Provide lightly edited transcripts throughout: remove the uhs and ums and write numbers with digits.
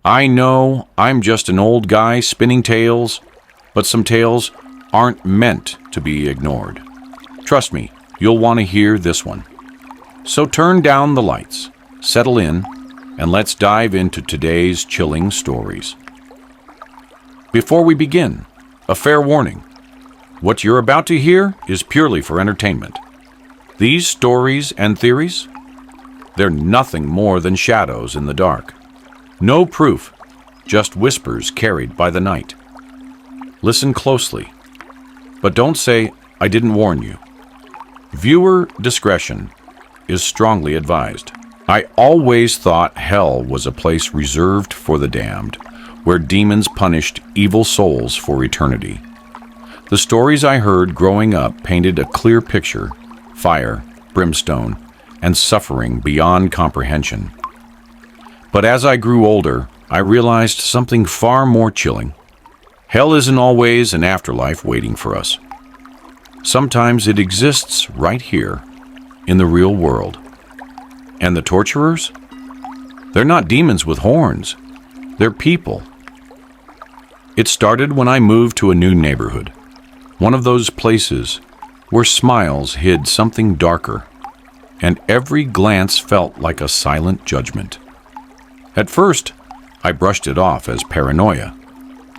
I know I'm just an old guy spinning tales, but some tales aren't meant to be ignored. Trust me, you'll want to hear this one. So turn down the lights, settle in, and let's dive into today's chilling stories. Before we begin, a fair warning. What you're about to hear is purely for entertainment. These stories and theories, they're nothing more than shadows in the dark. No proof, just whispers carried by the night. Listen closely, but don't say, "I didn't warn you." Viewer discretion is strongly advised. I always thought hell was a place reserved for the damned, where demons punished evil souls for eternity. The stories I heard growing up painted a clear picture: fire, brimstone, and suffering beyond comprehension. But as I grew older, I realized something far more chilling. Hell isn't always an afterlife waiting for us. Sometimes it exists right here, in the real world. And the torturers? They're not demons with horns. They're people. It started when I moved to a new neighborhood. One of those places where smiles hid something darker, and every glance felt like a silent judgment. At first, I brushed it off as paranoia,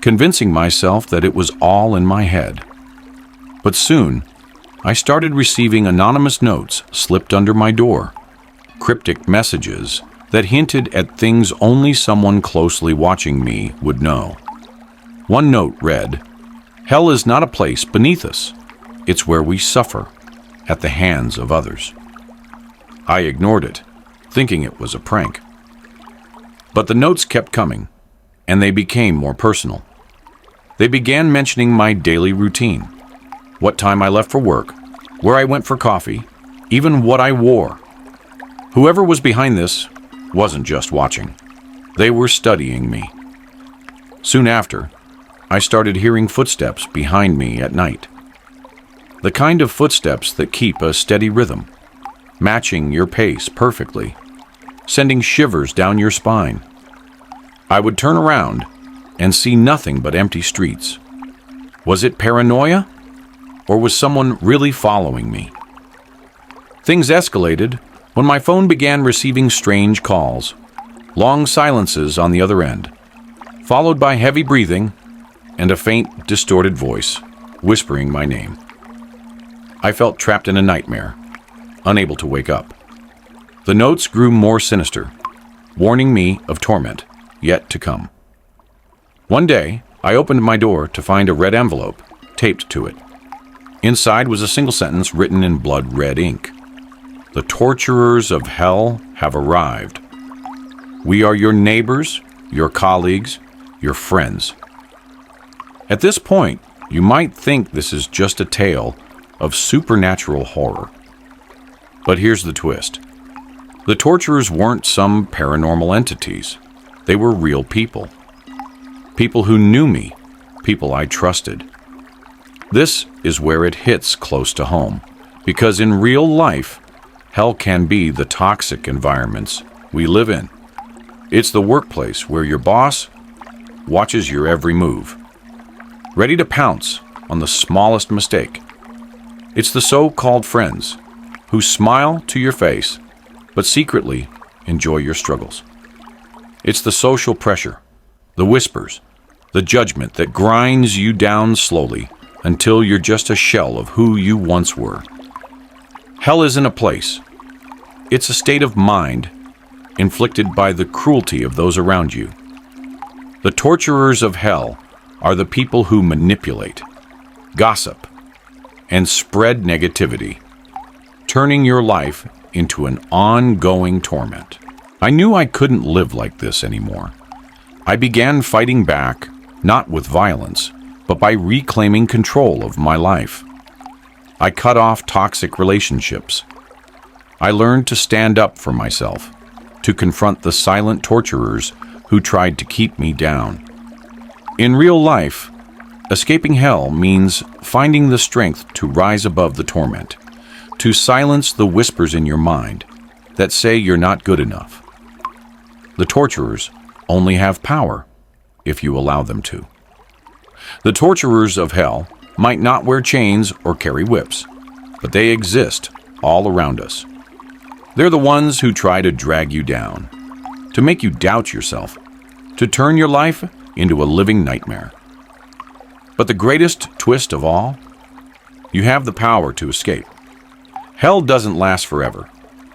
convincing myself that it was all in my head. But soon, I started receiving anonymous notes slipped under my door, cryptic messages that hinted at things only someone closely watching me would know. One note read, "Hell is not a place beneath us. It's where we suffer, at the hands of others." I ignored it, thinking it was a prank. But the notes kept coming, and they became more personal. They began mentioning my daily routine, what time I left for work, where I went for coffee, even what I wore. Whoever was behind this wasn't just watching. They were studying me. Soon after, I started hearing footsteps behind me at night. The kind of footsteps that keep a steady rhythm, matching your pace perfectly, sending shivers down your spine. I would turn around and see nothing but empty streets. Was it paranoia? Or was someone really following me? Things escalated when my phone began receiving strange calls, long silences on the other end, followed by heavy breathing and a faint, distorted voice whispering my name. I felt trapped in a nightmare, unable to wake up. The notes grew more sinister, warning me of torment yet to come. One day, I opened my door to find a red envelope taped to it. Inside was a single sentence written in blood-red ink. "The torturers of hell have arrived. We are your neighbors, your colleagues, your friends." At this point, you might think this is just a tale of supernatural horror. But here's the twist. The torturers weren't some paranormal entities. They were real people. People who knew me, people I trusted. This is where it hits close to home, because in real life, hell can be the toxic environments we live in. It's the workplace where your boss watches your every move, ready to pounce on the smallest mistake. It's the so-called friends who smile to your face, but secretly enjoy your struggles. It's the social pressure, the whispers, the judgment that grinds you down slowly until you're just a shell of who you once were. Hell isn't a place. It's a state of mind inflicted by the cruelty of those around you. The torturers of hell are the people who manipulate, gossip, and spread negativity, turning your life into an ongoing torment. I knew I couldn't live like this anymore. I began fighting back, not with violence, but by reclaiming control of my life. I cut off toxic relationships. I learned to stand up for myself, to confront the silent torturers who tried to keep me down. In real life, escaping hell means finding the strength to rise above the torment, to silence the whispers in your mind that say you're not good enough. The torturers only have power if you allow them to. The torturers of hell might not wear chains or carry whips, but they exist all around us. They're the ones who try to drag you down, to make you doubt yourself, to turn your life into a living nightmare. But the greatest twist of all, you have the power to escape. Hell doesn't last forever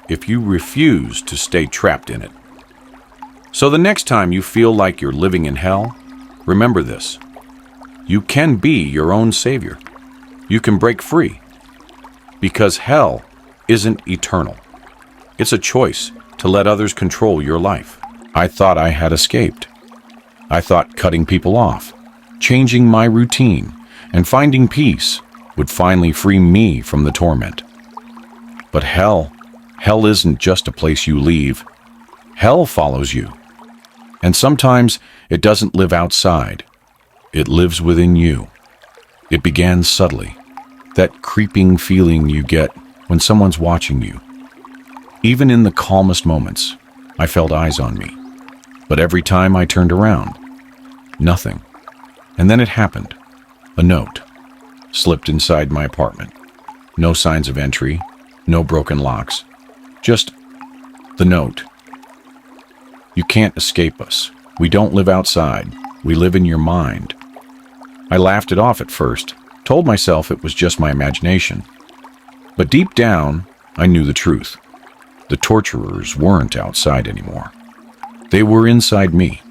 if you refuse to stay trapped in it. So the next time you feel like you're living in hell, remember this. You can be your own savior. You can break free. Because hell isn't eternal. It's a choice to let others control your life. I thought I had escaped. I thought cutting people off, changing my routine, and finding peace would finally free me from the torment. But hell isn't just a place you leave. Hell follows you. And sometimes it doesn't live outside. It lives within you. It began subtly, that creeping feeling you get when someone's watching you. Even in the calmest moments, I felt eyes on me. But every time I turned around, nothing. And then it happened. A note slipped inside my apartment. No signs of entry, no broken locks. Just the note. You can't escape us. We don't live outside. We live in your mind. I laughed it off at first, told myself it was just my imagination. But deep down, I knew the truth. The torturers weren't outside anymore. They were inside me.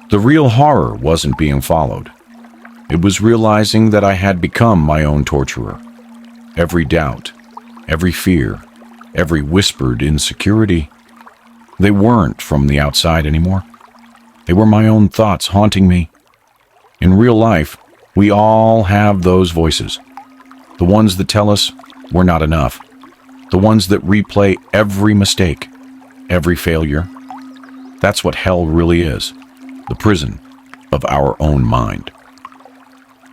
The real horror wasn't being followed. It was realizing that I had become my own torturer. Every doubt, every fear, every whispered insecurity, they weren't from the outside anymore. They were my own thoughts haunting me. In real life, we all have those voices. The ones that tell us we're not enough. The ones that replay every mistake, every failure. That's what hell really is, the prison of our own mind.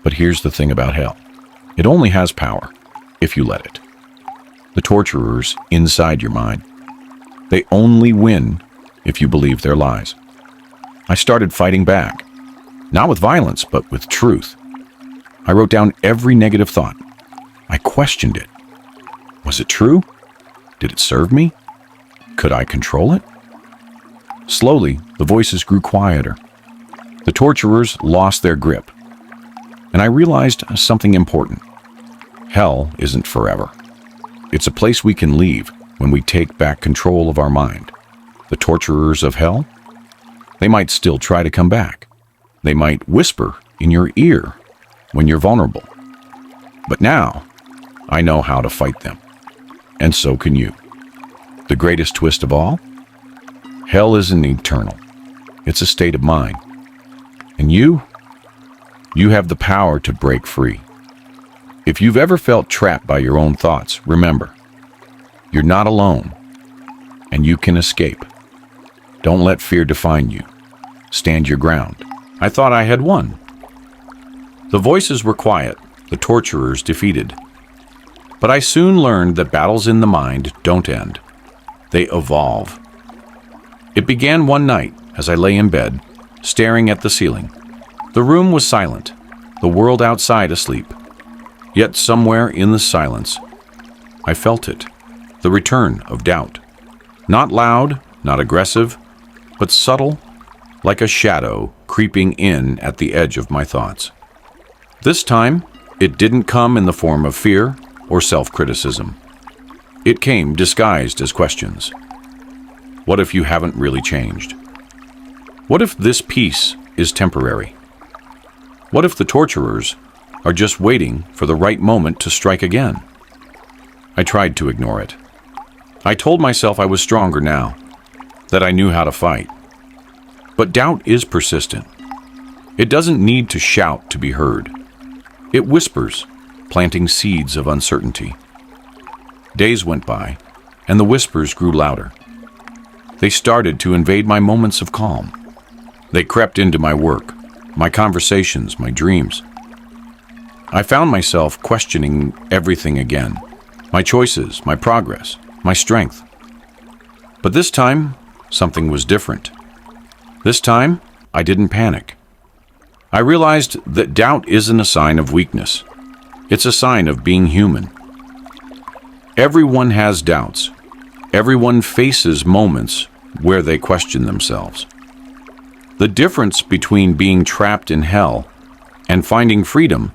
But here's the thing about hell. It only has power if you let it. The torturers inside your mind, they only win if you believe their lies. I started fighting back, not with violence, but with truth. I wrote down every negative thought. I questioned it. Was it true? Did it serve me? Could I control it? Slowly, the voices grew quieter. The torturers lost their grip. And I realized something important. Hell isn't forever. It's a place we can leave when we take back control of our mind. The torturers of hell? They might still try to come back. They might whisper in your ear when you're vulnerable. But now, I know how to fight them. And so can you. The greatest twist of all? Hell isn't eternal. It's a state of mind. And you have the power to break free. If you've ever felt trapped by your own thoughts, remember, you're not alone, and you can escape. Don't let fear define you. Stand your ground. I thought I had won. The voices were quiet, the torturers defeated. But I soon learned that battles in the mind don't end. They evolve. It began one night as I lay in bed, staring at the ceiling. The room was silent, the world outside asleep. Yet somewhere in the silence, I felt it, the return of doubt. Not loud, not aggressive, but subtle, like a shadow creeping in at the edge of my thoughts. This time, it didn't come in the form of fear or self-criticism. It came disguised as questions. What if you haven't really changed? What if this peace is temporary? What if the torturers are just waiting for the right moment to strike again? I tried to ignore it. I told myself I was stronger now, that I knew how to fight. But doubt is persistent. It doesn't need to shout to be heard. It whispers, planting seeds of uncertainty. Days went by, and the whispers grew louder. They started to invade my moments of calm. They crept into my work, my conversations, my dreams. I found myself questioning everything again. My choices, my progress, my strength. But this time, something was different. This time, I didn't panic. I realized that doubt isn't a sign of weakness. It's a sign of being human. Everyone has doubts. Everyone faces moments where they question themselves. The difference between being trapped in hell and finding freedom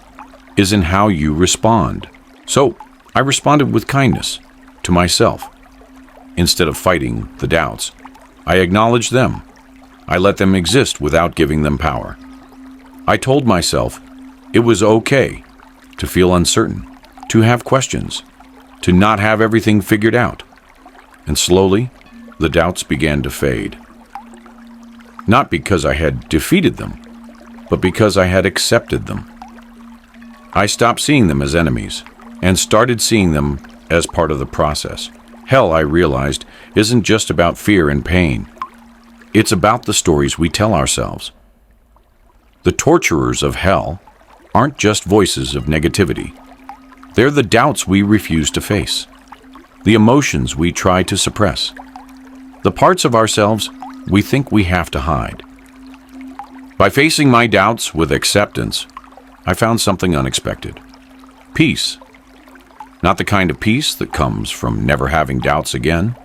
is in how you respond. So, I responded with kindness to myself. Instead of fighting the doubts, I acknowledged them. I let them exist without giving them power. I told myself it was okay to feel uncertain, to have questions, to not have everything figured out. And slowly, the doubts began to fade. Not because I had defeated them, but because I had accepted them. I stopped seeing them as enemies and started seeing them as part of the process. Hell, I realized, isn't just about fear and pain. It's about the stories we tell ourselves. The torturers of hell aren't just voices of negativity. They're the doubts we refuse to face, the emotions we try to suppress, the parts of ourselves we think we have to hide. By facing my doubts with acceptance, I found something unexpected. Peace. Not the kind of peace that comes from never having doubts again,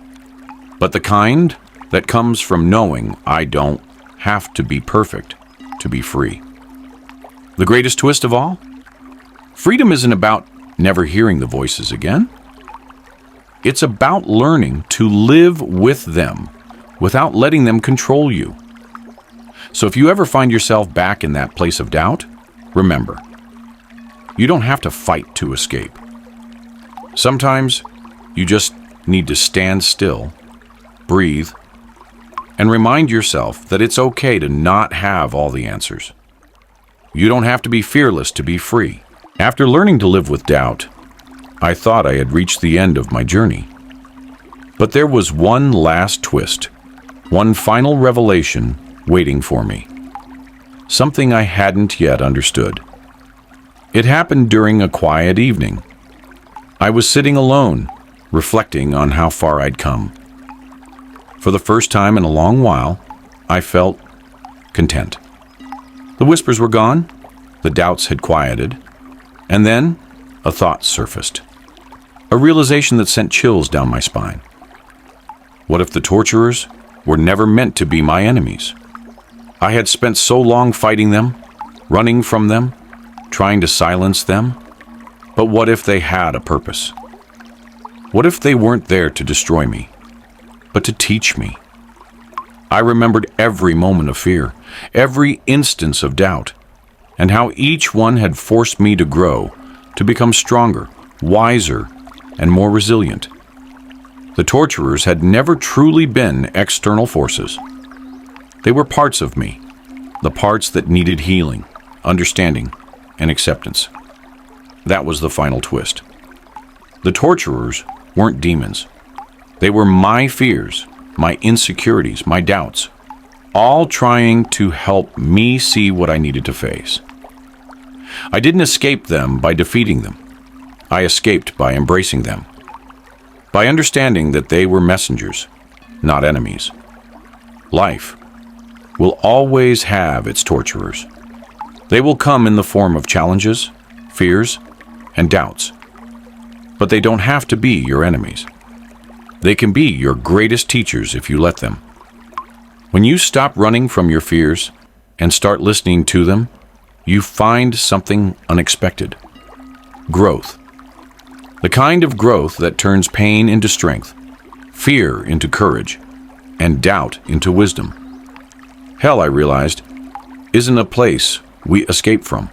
but the kind that comes from knowing I don't have to be perfect to be free. The greatest twist of all? Freedom isn't about never hearing the voices again. It's about learning to live with them without letting them control you. So if you ever find yourself back in that place of doubt, remember, you don't have to fight to escape. Sometimes you just need to stand still, breathe, and remind yourself that it's okay to not have all the answers. You don't have to be fearless to be free. After learning to live with doubt, I thought I had reached the end of my journey. But there was one last twist, one final revelation waiting for me. Something I hadn't yet understood. It happened during a quiet evening. I was sitting alone, reflecting on how far I'd come. For the first time in a long while, I felt content. The whispers were gone, the doubts had quieted, and then a thought surfaced. A realization that sent chills down my spine. What if the torturers were never meant to be my enemies? I had spent so long fighting them, running from them, trying to silence them. But what if they had a purpose? What if they weren't there to destroy me, but to teach me? I remembered every moment of fear, every instance of doubt, and how each one had forced me to grow, to become stronger, wiser, and more resilient. The torturers had never truly been external forces. They were parts of me, the parts that needed healing, understanding, and acceptance. That was the final twist. The torturers weren't demons. They were my fears, my insecurities, my doubts, all trying to help me see what I needed to face. I didn't escape them by defeating them. I escaped by embracing them, by understanding that they were messengers, not enemies. Life will always have its torturers. They will come in the form of challenges, fears, and doubts. But they don't have to be your enemies. They can be your greatest teachers if you let them. When you stop running from your fears and start listening to them, you find something unexpected. Growth. The kind of growth that turns pain into strength, fear into courage, and doubt into wisdom. Hell, I realized, isn't a place we escape from.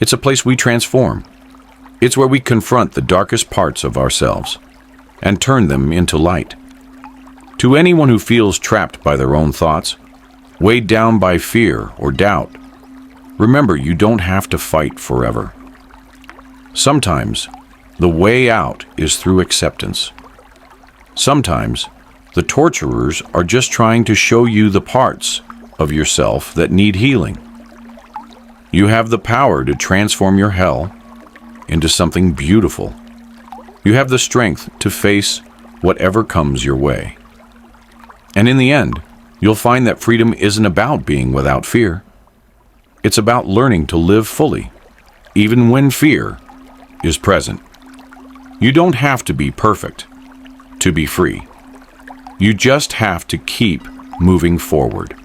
It's a place we transform. It's where we confront the darkest parts of ourselves and turn them into light. To anyone who feels trapped by their own thoughts, weighed down by fear or doubt, remember you don't have to fight forever. Sometimes, the way out is through acceptance. Sometimes, the torturers are just trying to show you the parts of yourself that need healing. You have the power to transform your hell into something beautiful. You have the strength to face whatever comes your way. And in the end, you'll find that freedom isn't about being without fear. It's about learning to live fully, even when fear is present. You don't have to be perfect to be free. You just have to keep moving forward.